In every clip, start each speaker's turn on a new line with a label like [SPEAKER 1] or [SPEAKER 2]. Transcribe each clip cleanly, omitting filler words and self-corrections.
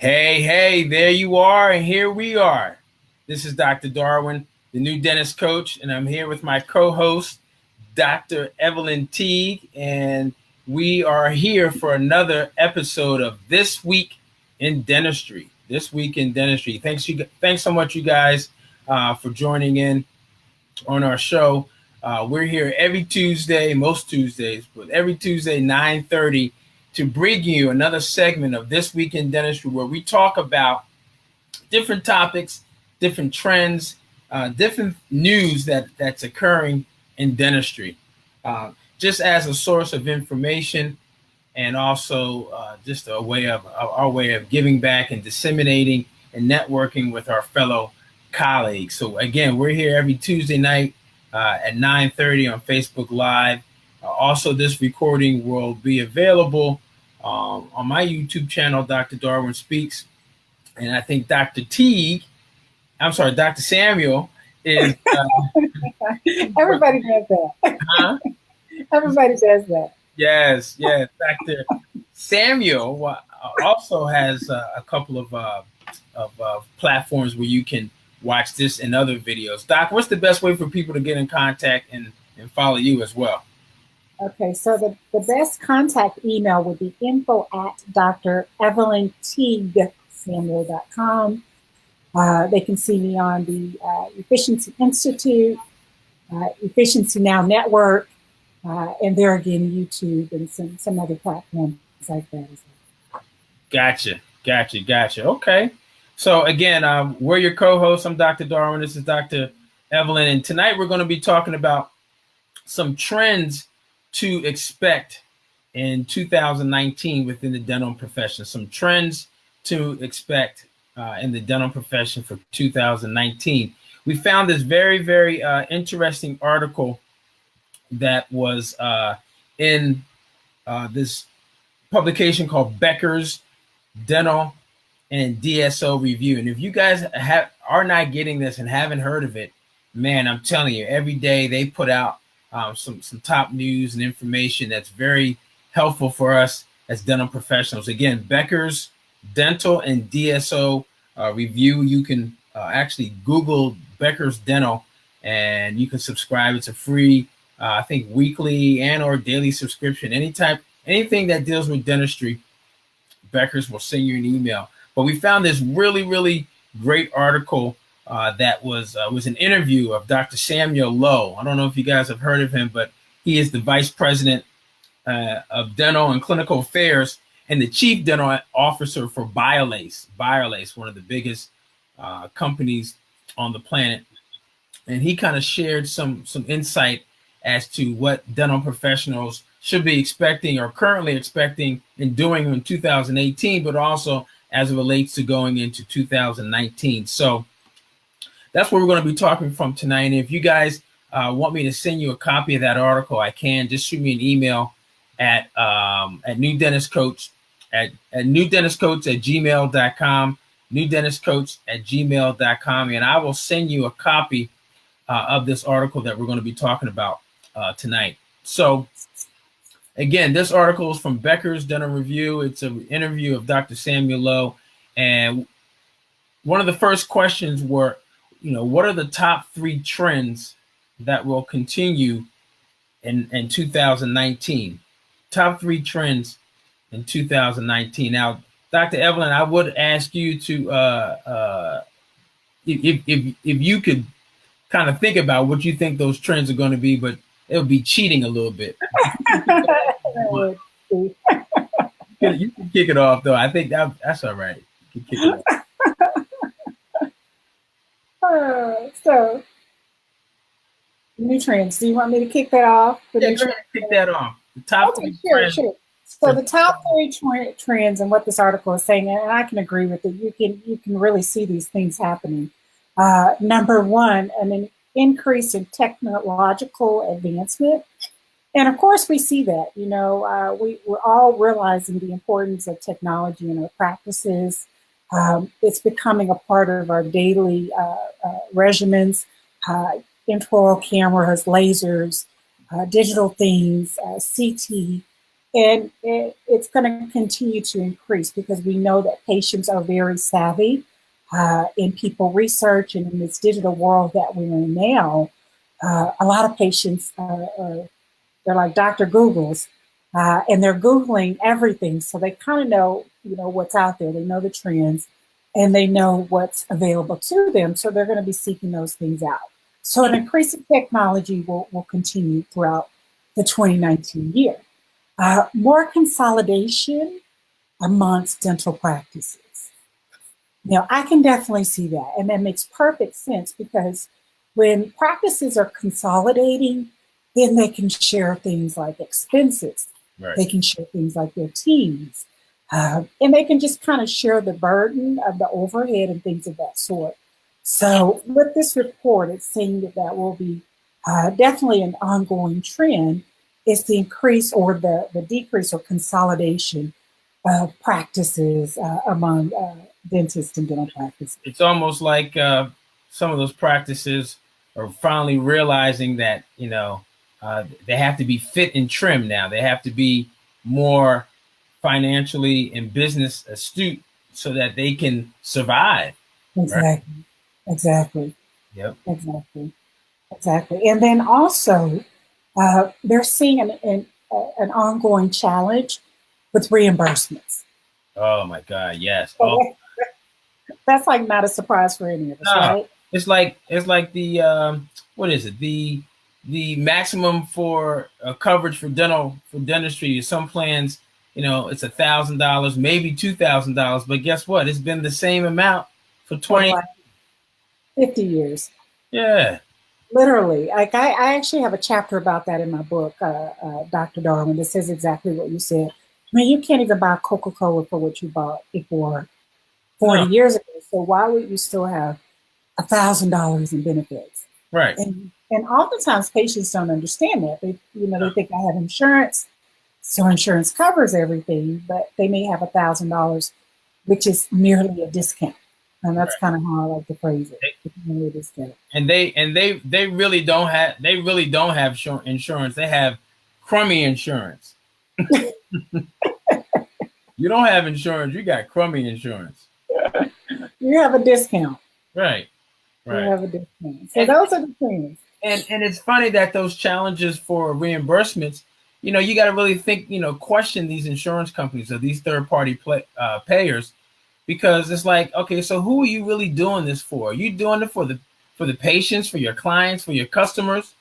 [SPEAKER 1] Hey, there you are, and here we are. This is Dr. Darwin, the new dentist coach, and I'm here with my co-host, Dr. Evelyn Teague, and we are here for another episode of This Week in Dentistry. This Week in Dentistry. Thanks so much, you guys, for joining in on our show. We're here every Tuesday, most Tuesdays, but every Tuesday, 9:30, to bring you another segment of This Week in Dentistry, where we talk about different topics, different trends, different news that's occurring in dentistry, just as a source of information, and also just our way of giving back and disseminating and networking with our fellow colleagues. So again, we're here every Tuesday night at 9:30 on Facebook Live. Also, this recording will be available on my YouTube channel, Dr. Darwin Speaks. And I think Dr. Samuel is...
[SPEAKER 2] Everybody does that.
[SPEAKER 1] Huh?
[SPEAKER 2] Everybody does that.
[SPEAKER 1] Yes. Dr. Samuel also has a couple of platforms where you can watch this and other videos. Doc, what's the best way for people to get in contact and follow you as well?
[SPEAKER 2] Okay, so the best contact email would be info@drEvelynTeagueSamuel.com. They can see me on the Efficiency Institute, Efficiency Now Network, and there again, YouTube and some other platforms like that as well.
[SPEAKER 1] Gotcha. Okay. So again, we're your co-hosts. I'm Dr. Darwin. This is Dr. Evelyn. And tonight we're going to be talking about some trends to expect in 2019 within the dental profession. Some trends to expect in the dental profession for 2019. We found this very, very interesting article that was in this publication called Becker's Dental and DSO Review. And if you guys are not getting this and haven't heard of it, man, I'm telling you, every day they put out some top news and information that's very helpful for us as dental professionals. Again, Becker's Dental and DSO Review. You can actually Google Becker's Dental and you can subscribe. It's a free, I think, weekly and or daily subscription. Anything that deals with dentistry, Becker's will send you an email. But we found this really, really great article that was an interview of Dr. Samuel Lowe. I don't know if you guys have heard of him, but he is the Vice President of Dental and Clinical Affairs and the Chief Dental Officer for Biolase. Biolase, one of the biggest companies on the planet. And he kind of shared some insight as to what dental professionals should be expecting or currently expecting and doing in 2018, but also as it relates to going into 2019. So that's what we're going to be talking from tonight. And if you guys want me to send you a copy of that article, I can. Just shoot me an email at NewDentistCoach at NewDentistCoach@gmail.com, NewDentistCoach@gmail.com, and I will send you a copy of this article that we're going to be talking about tonight. So again, this article is from Becker's Dental Review. It's an interview of Dr. Samuel Lowe. And one of the first questions were, what are the top 3 trends that will continue in 2019? Top 3 trends in 2019. Now, Dr. Evelyn, I would ask you to, if you could kind of think about what you think those trends are going to be, but it would be cheating a little bit. You can kick it off, though. I think that's all right. You can kick it off.
[SPEAKER 2] So, new trends. Do you want me to kick that off?
[SPEAKER 1] Yeah, go ahead, kick that off. The top 3 trends.
[SPEAKER 2] Sure. So the top 3 trends and what this article is saying, and I can agree with it. You can really see these things happening. Number 1, an increase in technological advancement. And of course, we see that. We're all realizing the importance of technology in our practices. It's becoming a part of our daily regimens. Intraoral cameras, lasers, digital things, CT, And it's going to continue to increase because we know that patients are very savvy in people research, and in this digital world that we're in now. A lot of patients they're like Dr. Googles, and they're Googling everything. So they kind of know, what's out there. They know the trends and they know what's available to them. So they're going to be seeking those things out. So an increase in technology will continue throughout the 2019 year. More consolidation amongst dental practices. I can definitely see that. And that makes perfect sense because when practices are consolidating, then they can share things like expenses.
[SPEAKER 1] Right.
[SPEAKER 2] They can share things like their teams. And they can just kind of share the burden of the overhead and things of that sort. So with this report, it's saying that will be definitely an ongoing trend, is the increase or the decrease or consolidation of practices among dentists and dental practices.
[SPEAKER 1] It's almost like some of those practices are finally realizing that, they have to be fit and trim now. They have to be more financially and business astute so that they can survive.
[SPEAKER 2] Exactly.
[SPEAKER 1] Right?
[SPEAKER 2] Exactly.
[SPEAKER 1] Yep.
[SPEAKER 2] Exactly. And then also, they're seeing an ongoing challenge with reimbursements.
[SPEAKER 1] Oh my God, yes.
[SPEAKER 2] So that's like not a surprise for any of us, right?
[SPEAKER 1] It's like the what is it? The maximum for coverage for dentistry. Some plans, it's $1,000, maybe $2,000, but guess what? It's been the same amount for 20,
[SPEAKER 2] 50 years.
[SPEAKER 1] Yeah.
[SPEAKER 2] Literally. Like I actually have a chapter about that in my book, Dr. Darwin, that says exactly what you said. I mean, you can't even buy Coca-Cola for what you bought it for 40 years ago. So why would you still have $1,000 in benefits?
[SPEAKER 1] Right.
[SPEAKER 2] And oftentimes patients don't understand that. They think I have insurance, so insurance covers everything, but they may have $1,000, which is merely a discount. And that's kind of how I like to phrase it.
[SPEAKER 1] And they really don't have insurance. They have crummy insurance. You don't have insurance. You got crummy insurance.
[SPEAKER 2] You have a discount.
[SPEAKER 1] Right.
[SPEAKER 2] You have a discount. So those are the things.
[SPEAKER 1] And it's funny that those challenges for reimbursements, you got to really think, question these insurance companies or these third-party payers, because it's like, okay, so who are you really doing this for? Are you doing it for the patients, for your clients, for your customers,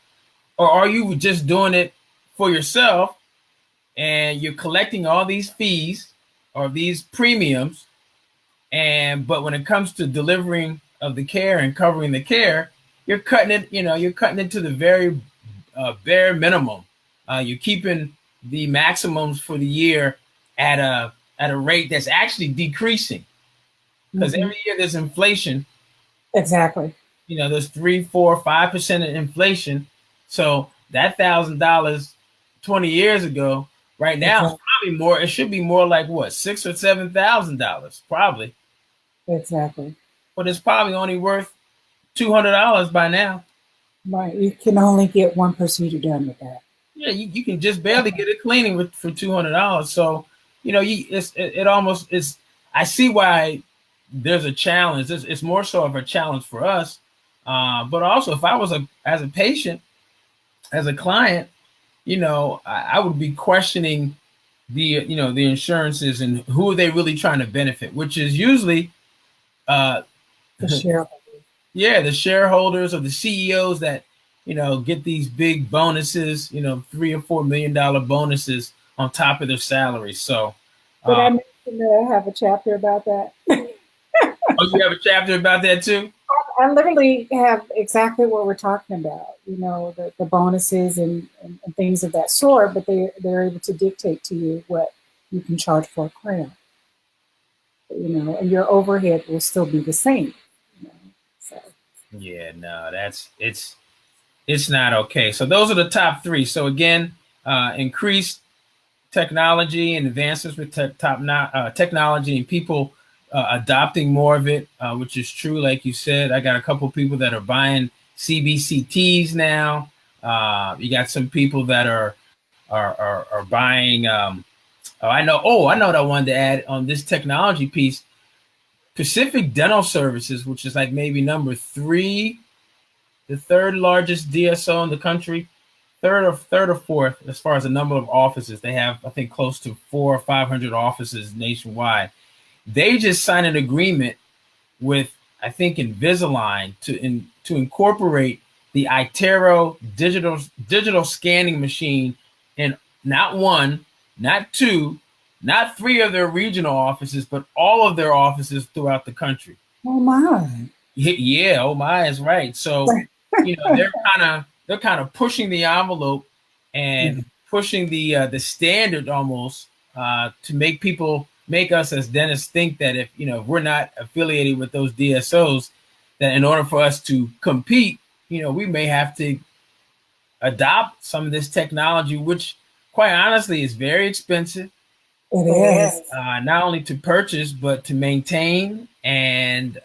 [SPEAKER 1] or are you just doing it for yourself and you're collecting all these fees or these premiums, but when it comes to delivering of the care and covering the care, you're cutting it to the very bare minimum. You're keeping the maximums for the year at a rate that's actually decreasing, because every year there's inflation.
[SPEAKER 2] Exactly.
[SPEAKER 1] There's 3, 4, 5% of inflation. So that $1,000 20 years ago, right now, it's probably more. It should be more like what, $6,000 or $7,000, probably.
[SPEAKER 2] Exactly.
[SPEAKER 1] But it's probably only worth $200 by now.
[SPEAKER 2] Right. You can only get one procedure done with that.
[SPEAKER 1] Yeah, you can just barely get it cleaning for $200. So, it almost is. I see why there's a challenge. It's more so of a challenge for us. But also, if I was as a patient, as a client, I would be questioning the insurances and who are they really trying to benefit, which is usually
[SPEAKER 2] the shareholders.
[SPEAKER 1] Yeah, the shareholders or the CEOs that get these big bonuses, $3 or $4 million bonuses on top of their salaries. So,
[SPEAKER 2] did I mention that I have a chapter about that?
[SPEAKER 1] Oh, you have a chapter about that too?
[SPEAKER 2] I literally have exactly what we're talking about. The bonuses and things of that sort, but they're able to dictate to you what you can charge for a crown. And your overhead will still be the same. So.
[SPEAKER 1] Yeah, no, it's not okay. So those are the top 3. So again, increased technology and advances with technology and people adopting more of it, which is true. Like you said, I got a couple of people that are buying CBCTs now. You got some people that are are buying. I know that I wanted to add on this technology piece. Pacific Dental Services, which is like maybe number 3, the third largest DSO in the country, third or fourth as far as the number of offices. They have, I think, close to 400 or 500 offices nationwide. They just signed an agreement with, I think, Invisalign to incorporate the iTero digital scanning machine in not 1, not 2, not 3 of their regional offices, but all of their offices throughout the country.
[SPEAKER 2] Oh my!
[SPEAKER 1] Yeah, oh my is right. So, they're kind of pushing the envelope and pushing the standard almost to make us as dentists think that if we're not affiliated with those DSOs, that in order for us to compete, we may have to adopt some of this technology, which quite honestly is very expensive.
[SPEAKER 2] It is.
[SPEAKER 1] Not only to purchase but to maintain, and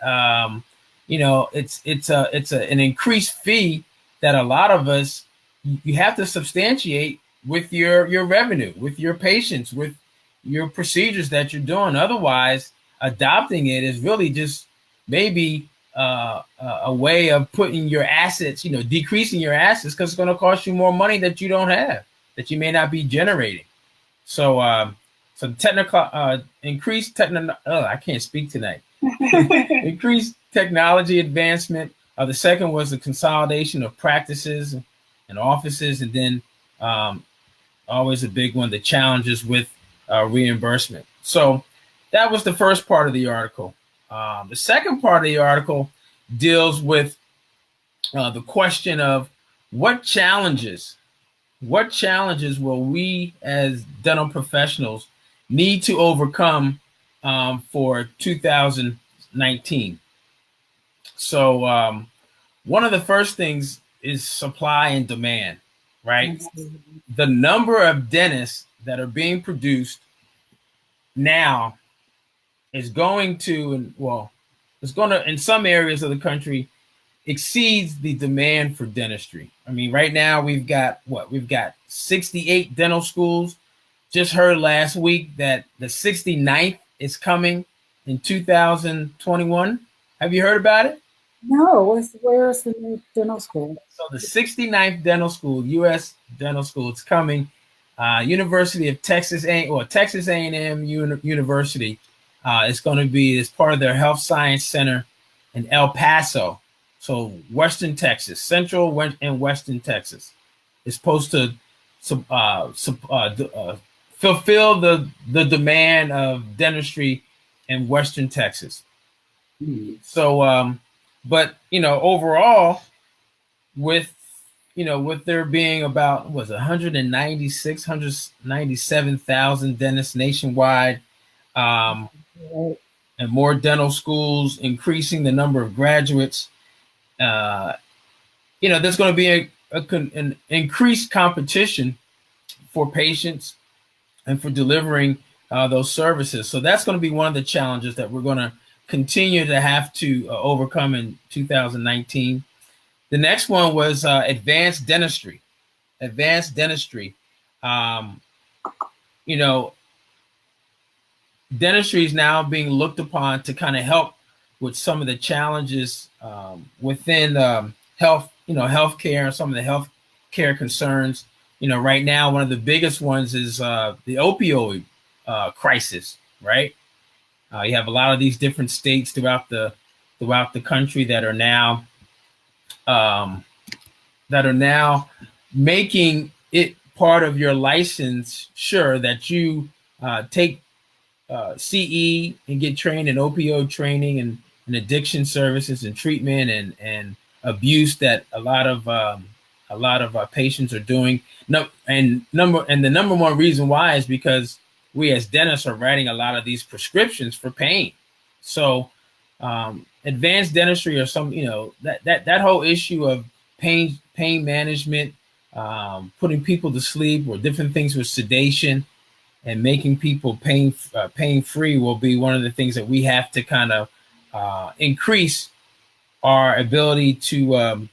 [SPEAKER 1] it's an increased fee that a lot of us, you have to substantiate with your revenue, with your patients, with your procedures that you're doing. Otherwise, adopting it is really just maybe a way of putting your assets, decreasing your assets, because it's going to cost you more money that you don't have, that you may not be generating. So increased I can't speak tonight. Increased technology advancement. The second was the consolidation of practices and offices, and then always a big one, the challenges with reimbursement. So that was the first part of the article. The second part of the article deals with the question of what challenges will we as dental professionals need to overcome for 2019. So one of the first things is supply and demand, right? The number of dentists that are being produced now is going to, in some areas of the country, exceeds the demand for dentistry. I mean, right now we've got 68 dental schools. Just heard last week that the 69th is coming in 2021. Have you heard about it?
[SPEAKER 2] No, where's the new dental school?
[SPEAKER 1] So the 69th dental school, U.S. dental school, it's coming. University of Texas, Texas A&M University. It's going to be as part of their Health Science Center in El Paso. So Western Texas, Central and Western Texas, is supposed to fulfill the demand of dentistry in Western Texas. So, but overall, with there being about 197,000 dentists nationwide, and more dental schools, increasing the number of graduates, there's going to be an increased competition for patients and for delivering those services. So that's going to be one of the challenges that we're going to continue to have to overcome in 2019. The next one was advanced dentistry. Advanced dentistry. Dentistry is now being looked upon to kind of help with some of the challenges within healthcare and some of the healthcare concerns. Right now, one of the biggest ones is the opioid crisis, right? You have a lot of these different states throughout the country that are now making it part of your license, sure, that you take CE and get trained in opioid training and addiction services and treatment and abuse that a lot of patients are doing. The number one reason why is because we as dentists are writing a lot of these prescriptions for pain. So advanced dentistry, or some that whole issue of pain management, putting people to sleep, or different things with sedation and making people pain free, will be one of the things that we have to kind of increase our ability to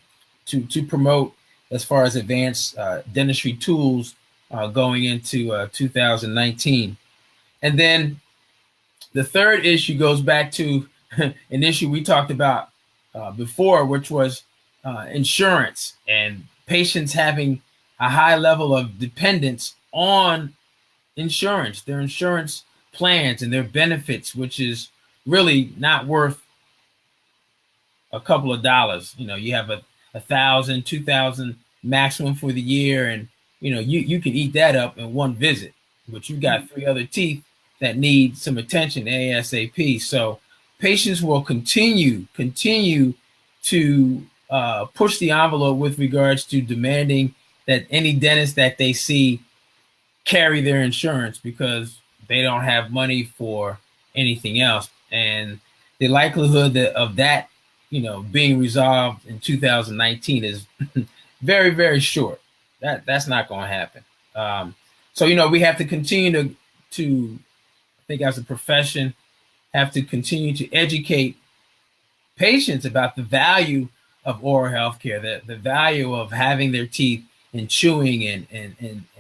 [SPEAKER 1] promote as far as advanced dentistry tools going into 2019. And then the third issue goes back to an issue we talked about before, which was insurance and patients having a high level of dependence on insurance, their insurance plans and their benefits, which is really not worth a couple of dollars. You know, you have a $1,000, $2,000 maximum for the year, and you can eat that up in one visit, but you've got 3 other teeth that need some attention ASAP. So patients will continue to push the envelope with regards to demanding that any dentist that they see carry their insurance, because they don't have money for anything else. And the likelihood of that being resolved in 2019 is very, very short. That's not going to happen. So we have to continue to I think as a profession have to continue to educate patients about the value of oral health care, the value of having their teeth and chewing and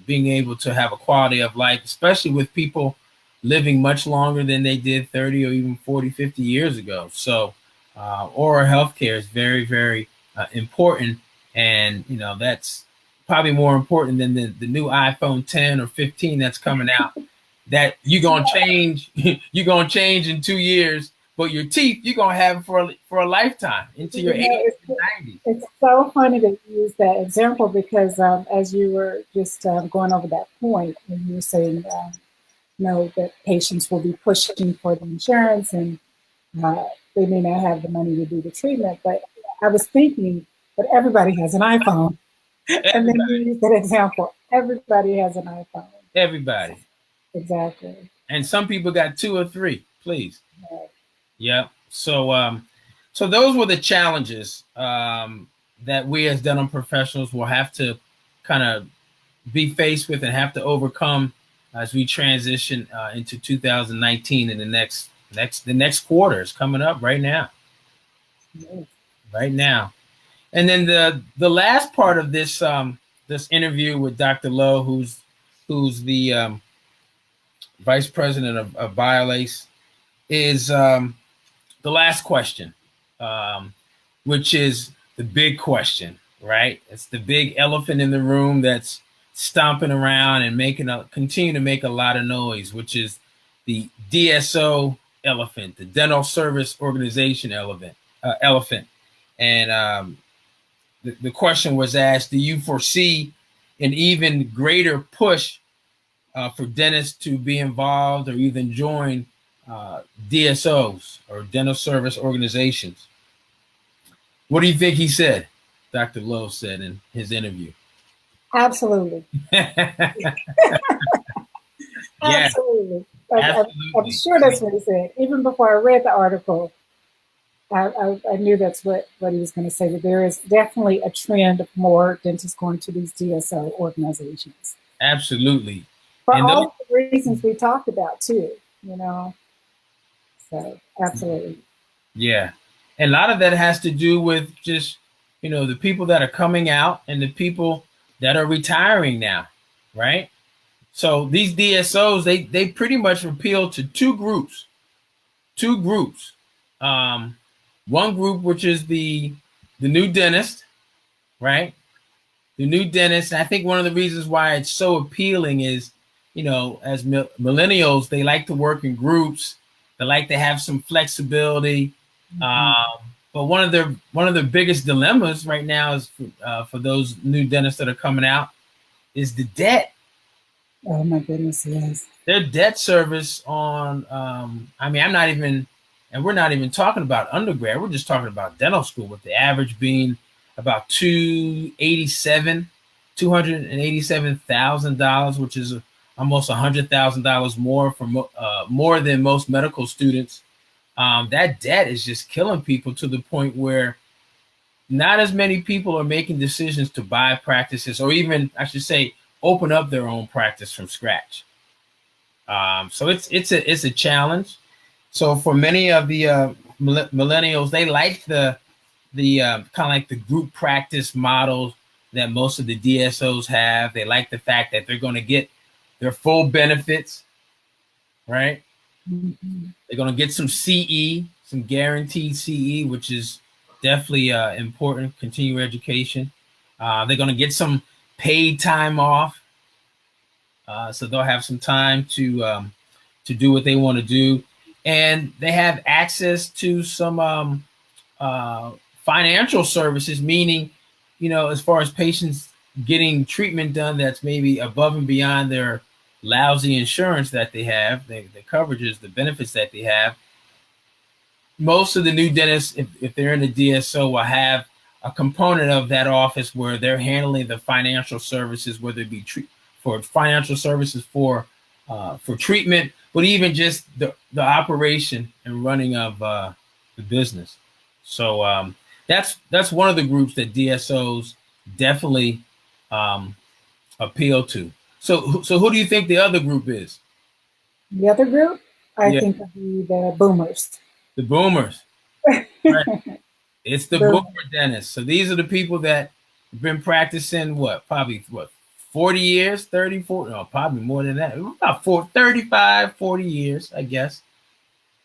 [SPEAKER 1] being able to have a quality of life, especially with people living much longer than they did 30 or even 40, 50 years ago. So oral health care is very, very important. And, that's probably more important than the new iPhone 10 or 15 that's coming out that you're going to change. You're going to change in 2 years, but your teeth, you're going to have for a lifetime into your 80s and 90s.
[SPEAKER 2] It's so funny to use that example because as you were just going over that point, when you were saying, that patients will be pushing for the insurance and they may not have the money to do the treatment. But I was thinking, but everybody has an iPhone. And then you use that example. Everybody has an iPhone.
[SPEAKER 1] Everybody.
[SPEAKER 2] Exactly.
[SPEAKER 1] And some people got 2 or 3, please.
[SPEAKER 2] Right.
[SPEAKER 1] Yeah. So those were the challenges that we as dental professionals will have to kind of be faced with and have to overcome as we transition into 2019 and the next quarter is coming up right now.
[SPEAKER 2] Yes.
[SPEAKER 1] Right now. And then the last part of this this interview with Dr. Lowe, who's the vice president of Biolase, is the last question, which is the big question, right? It's the big elephant in the room that's stomping around and continue to make a lot of noise, which is the DSO elephant, the Dental Service Organization elephant. And the question was asked, do you foresee an even greater push for dentists to be involved or even join DSOs or dental service organizations? What do you think he said? Dr. Lowe said in his interview.
[SPEAKER 2] Absolutely.
[SPEAKER 1] Yeah.
[SPEAKER 2] Absolutely.
[SPEAKER 1] Absolutely.
[SPEAKER 2] I'm sure that's what he said. Even before I read the article, I knew that's what he was going to say, that there is definitely a trend of more dentists going to these DSO organizations.
[SPEAKER 1] Absolutely.
[SPEAKER 2] For all the reasons we talked about too, So absolutely.
[SPEAKER 1] Yeah. And a lot of that has to do with just, the people that are coming out and the people that are retiring now, right? So these DSOs, they pretty much appeal to two groups. One group, which is the new dentist, right? The new dentist. I think one of the reasons why it's so appealing is, as millennials, they like to work in groups. They like to have some flexibility. Mm-hmm. But one of the biggest dilemmas right now is for those new dentists that are coming out is the debt.
[SPEAKER 2] Oh my goodness, yes.
[SPEAKER 1] Their debt service on, we're not even talking about undergrad. We're just talking about dental school, with the average being about $287,000, which is almost $100,000 more more than most medical students. That debt is just killing people to the point where not as many people are making decisions to buy practices, or even, I should say, open up their own practice from scratch. So it's a challenge. So for many of the millennials, they like the kind of like the group practice models that most of the DSOs have. They like the fact that they're going to get their full benefits, right?
[SPEAKER 2] Mm-hmm.
[SPEAKER 1] They're going to get some CE, some guaranteed CE, which is definitely important, continuing education. They're going to get some paid time off. So they'll have some time to do what they want to do. And they have access to some financial services, meaning, as far as patients getting treatment done that's maybe above and beyond their lousy insurance that they have, the coverages, the benefits that they have. Most of the new dentists, if they're in the DSO, will have a component of that office where they're handling the financial services, whether it be for financial services for treatment, but even just the operation and running of the business. So that's one of the groups that DSOs definitely appeal to. So who do you think the other group is?
[SPEAKER 2] The other group, I think, would be the boomers.
[SPEAKER 1] The boomers. Right. It's the boomer dentists. So these are the people that have been practicing probably 40 years, 30, 40, no, probably more than that. About 35, 40 years, I guess.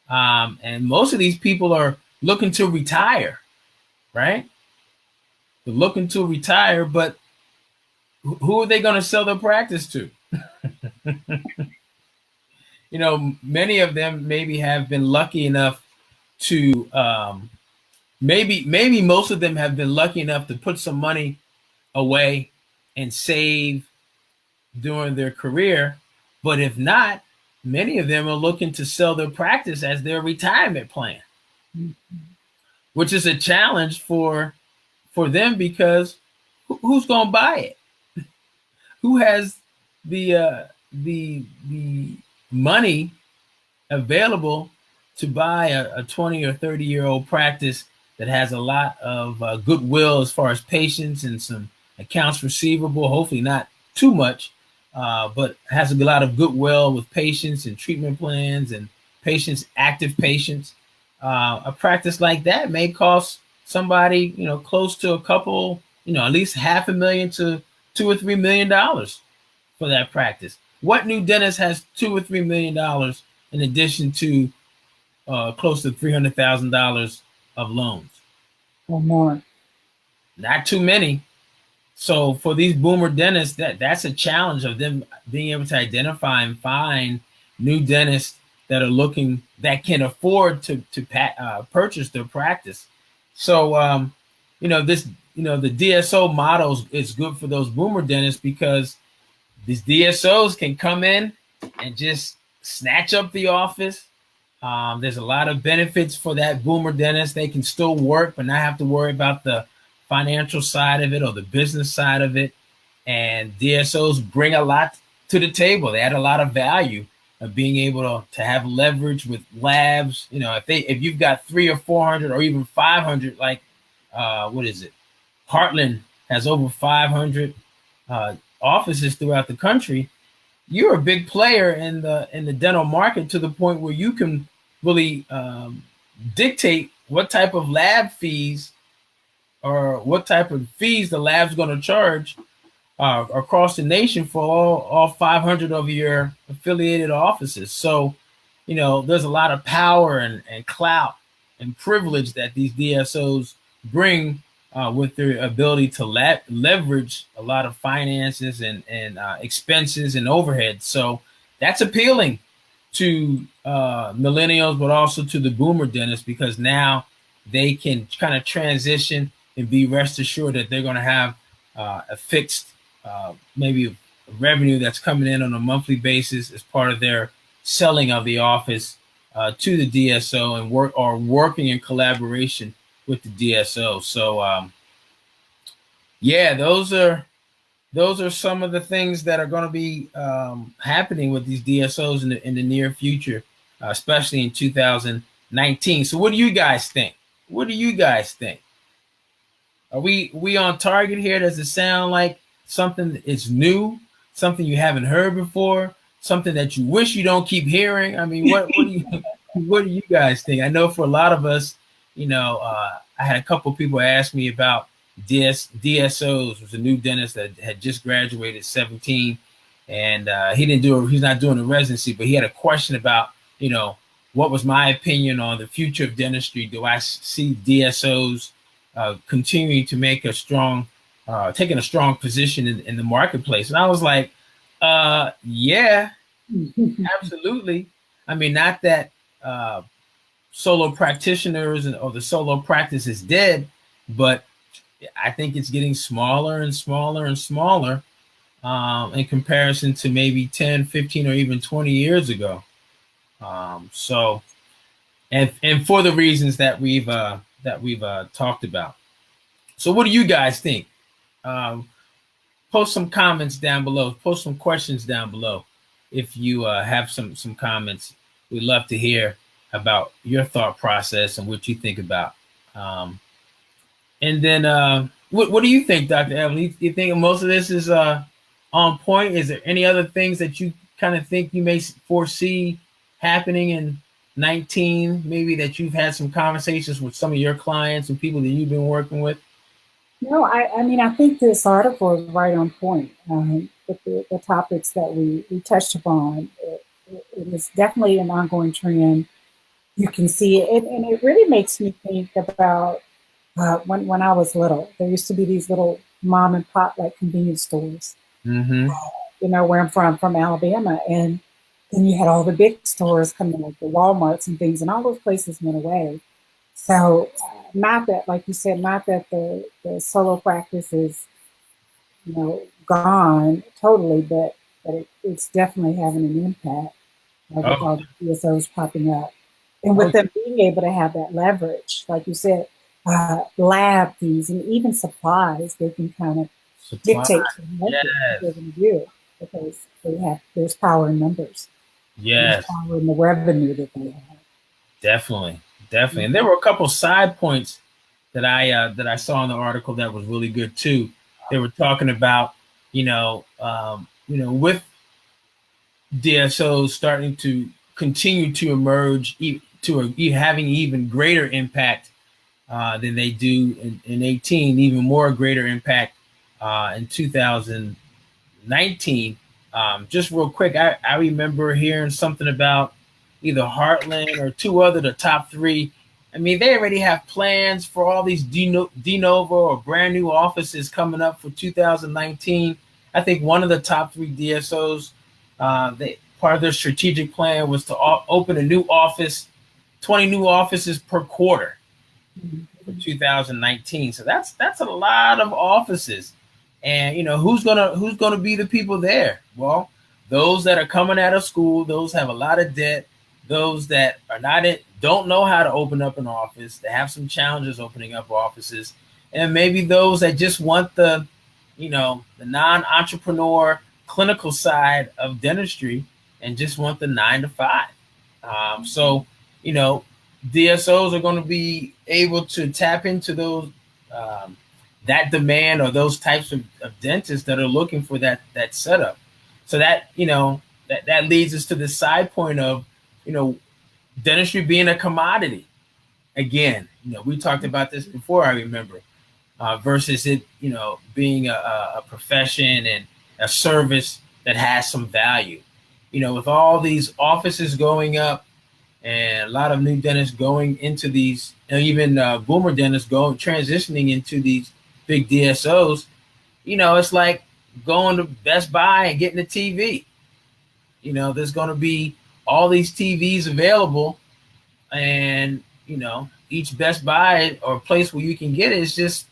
[SPEAKER 1] And most of these people are looking to retire, right? They're looking to retire, but who are they going to sell their practice to? Many of them maybe have been lucky enough to maybe most of them have been lucky enough to put some money away and save during their career. But if not, many of them are looking to sell their practice as their retirement plan, which is a challenge for them, because who's going to buy it? Who has the money available to buy a 20 or 30-year-old practice that has a lot of goodwill as far as patients and some accounts receivable, hopefully not too much, but has a lot of goodwill with patients and treatment plans and patients, active patients. A practice like that may cost somebody, close to a couple, at least $500,000 to $2 or $3 million for that practice. What new dentist has $2 or $3 million in addition to close to $300,000 of loans?
[SPEAKER 2] Or more.
[SPEAKER 1] Not too many. So for these boomer dentists, that's a challenge of them being able to identify and find new dentists that are looking, that can afford to purchase their practice. So the DSO model is good for those boomer dentists, because these DSOs can come in and just snatch up the office. There's a lot of benefits for that boomer dentist. They can still work, but not have to worry about the financial side of it or the business side of it. And DSOs bring a lot to the table. They add a lot of value of being able to have leverage with labs. If you've got 300 or 400 or even 500, like Heartland has over 500 offices throughout the country. You're a big player in the dental market, to the point where you can really dictate what type of lab fees or what type of fees the lab's going to charge across the nation for all 500 of your affiliated offices. So, there's a lot of power and clout and privilege that these DSOs bring with their ability to leverage a lot of finances and expenses and overhead. So that's appealing to millennials, but also to the boomer dentists, because now they can kind of transition and be rest assured that they're going to have a fixed maybe revenue that's coming in on a monthly basis as part of their selling of the office to the DSO, and working in collaboration with the DSO. So those are some of the things that are going to be happening with these DSOs in the near future, especially in 2019. So what do you guys think? Are we on target here? Does it sound like something that is new, something you haven't heard before, something that you wish you don't keep hearing? I mean, what do you guys think? I know for a lot of us, I had a couple of people ask me about DSOs, was a new dentist that had just graduated 17, and he's not doing a residency, but he had a question about, what was my opinion on the future of dentistry? Do I see DSOs continuing to make taking a strong position in the marketplace? And I was like, yeah, absolutely. I mean, not that solo practitioners or the solo practice is dead, but I think it's getting smaller and smaller and smaller in comparison to maybe 10, 15, or even 20 years ago. So, and for the reasons that we've talked about. So what do you guys think? Post some comments down below. Post some questions down below. If you have some comments, we'd love to hear about your thought process and what you think about. And then what do you think, Dr. Evelyn? You think most of this is on point? Is there any other things that you kind of think you may foresee happening in 19, maybe that you've had some conversations with some of your clients and people that you've been working with?
[SPEAKER 2] No, I mean, I think this article is right on point with the topics that we touched upon. It is definitely an ongoing trend. You can see it, and it really makes me think about when I was little. There used to be these little mom and pop like convenience stores.
[SPEAKER 1] Mm-hmm.
[SPEAKER 2] Where I'm from Alabama, and then you had all the big stores coming, like the Walmarts and things, and all those places went away. So not that, like you said, not that the solo practice is, gone totally, but it's definitely having an impact with all the DSOs popping up. And with them being able to have that leverage, like you said, lab fees and even supplies, they can kind of dictate what they're going to do because there's power in numbers.
[SPEAKER 1] Yes.
[SPEAKER 2] There's power in the revenue that they have.
[SPEAKER 1] Definitely. And there were a couple side points that I saw in the article that was really good too. They were talking about, with DSOs starting to continue to emerge having even greater impact than they do in 18, even more greater impact in 2019. Just real quick, I remember hearing something about either Heartland or the top three. I mean, they already have plans for all these de novo or brand new offices coming up for 2019. I think one of the top three DSOs, part of their strategic plan was to open a new office, 20 new offices per quarter for 2019. So that's a lot of offices. And who's gonna be the people there? Well, those that are coming out of school, those have a lot of debt, those that are don't know how to open up an office, they have some challenges opening up offices, and maybe those that just want the non-entrepreneur clinical side of dentistry and just want the 9 to 5. So DSOs are going to be able to tap into those that demand or those types of dentists that are looking for that setup. So that that leads us to the side point of dentistry being a commodity. Again, we talked about this before, I remember, versus it being a profession and a service that has some value. With all these offices going up and a lot of new dentists going into these, even boomer dentists transitioning into these big DSOs, it's like going to Best Buy and getting a TV. There's going to be all these TVs available, and each Best Buy or place where you can get it is just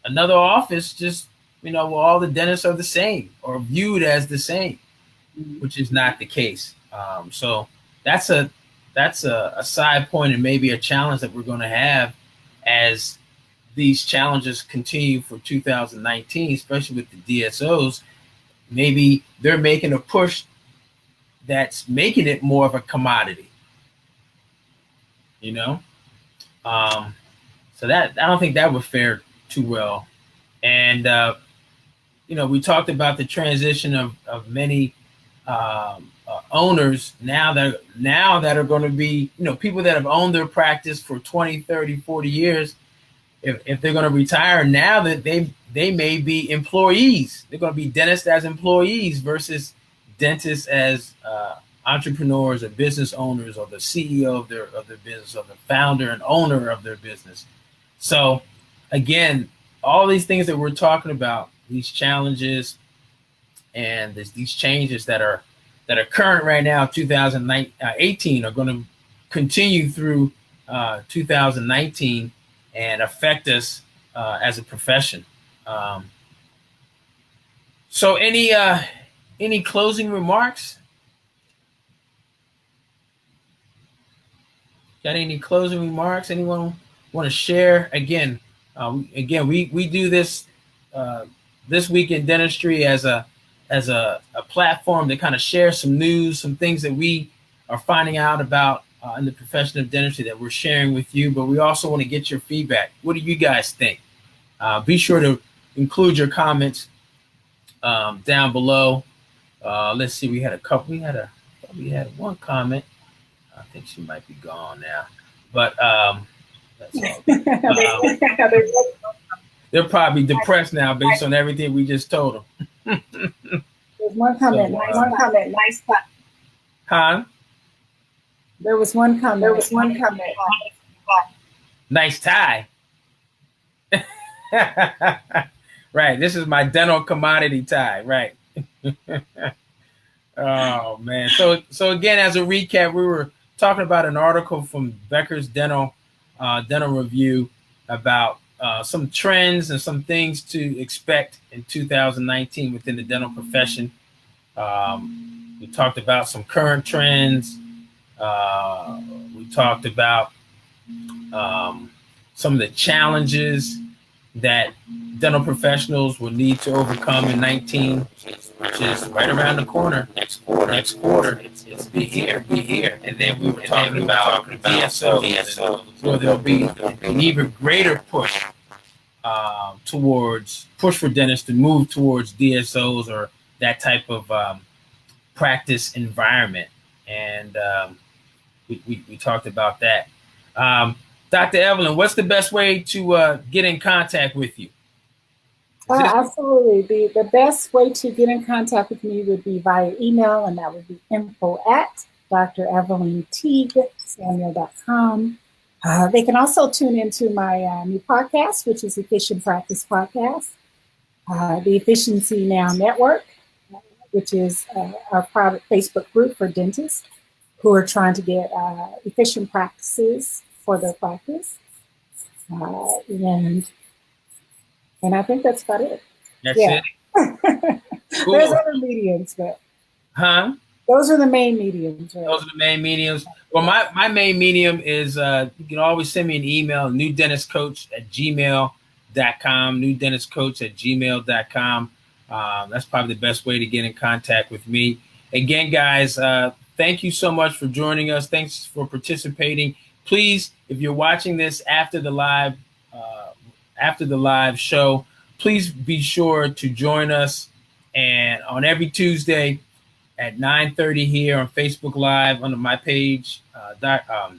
[SPEAKER 1] another office, just where all the dentists are the same or viewed as the same, which is not the case. So that's a side point and maybe a challenge that we're going to have as these challenges continue for 2019, especially with the DSOs. Maybe they're making a push that's making it more of a commodity. So that I don't think that would fare too well. And we talked about the transition of many owners now that are going to be people that have owned their practice for 20, 30, 40 years. if they're going to retire now, that they may be employees. They're going to be dentists as employees versus dentists as entrepreneurs or business owners, or the CEO of their business, or the founder and owner of their business. So again, all these things that we're talking about, these challenges and these changes that are current right now, 2018, are going to continue through 2019 and affect us as a profession. So any closing remarks? Got any closing remarks? Anyone want to share? Again, we do this this week in dentistry as a platform to kind of share some news, some things that we are finding out about in the profession of dentistry that we're sharing with you. But we also want to get your feedback. What do you guys think? Be sure to include your comments down below. Let's see. We had one comment. I think she might be gone now, but that's all. They're probably depressed now based on everything we just told them.
[SPEAKER 2] There's one comment. Nice cut.
[SPEAKER 1] Huh?
[SPEAKER 2] There was one comment.
[SPEAKER 1] Nice tie. Right. This is my dental commodity tie. Right. Oh man. So again, as a recap, we were talking about an article from Becker's Dental Review about some trends and some things to expect in 2019 within the dental profession. We talked about some current trends. We talked about some of the challenges that dental professionals will need to overcome in 19, which is right around the corner. Next quarter, it's be here. And then we were talking about DSO, where there'll be an even greater push push for dentists to move towards DSOs or that type of practice environment. And we talked about that. Dr. Evelyn, what's the best way to get in contact with you?
[SPEAKER 2] Absolutely. The best way to get in contact with me would be via email, and that would be info@DrEvelynTeagueSamuel.com. They can also tune into my new podcast, which is Efficient Practice Podcast, the Efficiency Now Network, which is our private Facebook group for dentists who are trying to get efficient practices for their practice. And I think that's about it.
[SPEAKER 1] That's it? Cool.
[SPEAKER 2] There's other mediums, but those are the main mediums. Right?
[SPEAKER 1] Those are the main mediums. Well, my main medium is you can always send me an email, newdentistcoach@gmail.com, newdentistcoach@gmail.com. That's probably the best way to get in contact with me. Again, guys, thank you so much for joining us. Thanks for participating. Please, if you're watching this after the live show, please be sure to join us and on every Tuesday at 9:30 here on Facebook Live under my page, Dr.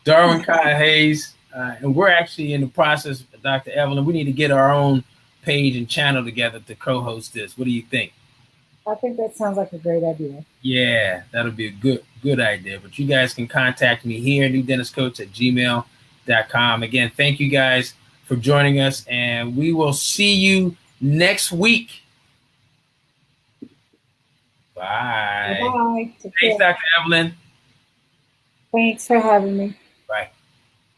[SPEAKER 1] Darwin Kyle Hayes. And we're actually in the process, Dr. Evelyn, we need to get our own page and channel together to co-host this. What do you think?
[SPEAKER 2] I think that sounds like a great idea.
[SPEAKER 1] Yeah, that'll be a good idea. But you guys can contact me here, newdentistcoach@gmail.com. Again, thank you guys for joining us, and we will see you next week. Bye.
[SPEAKER 2] Bye-bye.
[SPEAKER 1] Thanks, Dr. Evelyn.
[SPEAKER 2] Thanks for having me.
[SPEAKER 1] Bye.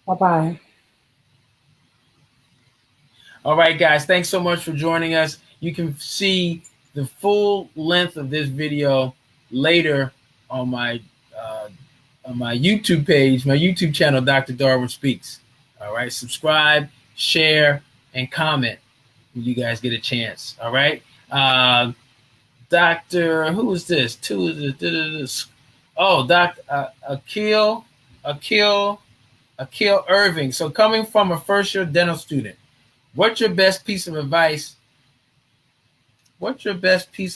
[SPEAKER 2] Bye-bye.
[SPEAKER 1] All right, guys. Thanks so much for joining us. You can see the full length of this video later on my YouTube page, my YouTube channel, Dr. Darwin Speaks. All right. Subscribe, share, and comment when you guys get a chance. All right. Dr. Who is this? Oh, Dr. Akil Irving. So coming from a first-year dental student, what's your best piece of advice? What's your best piece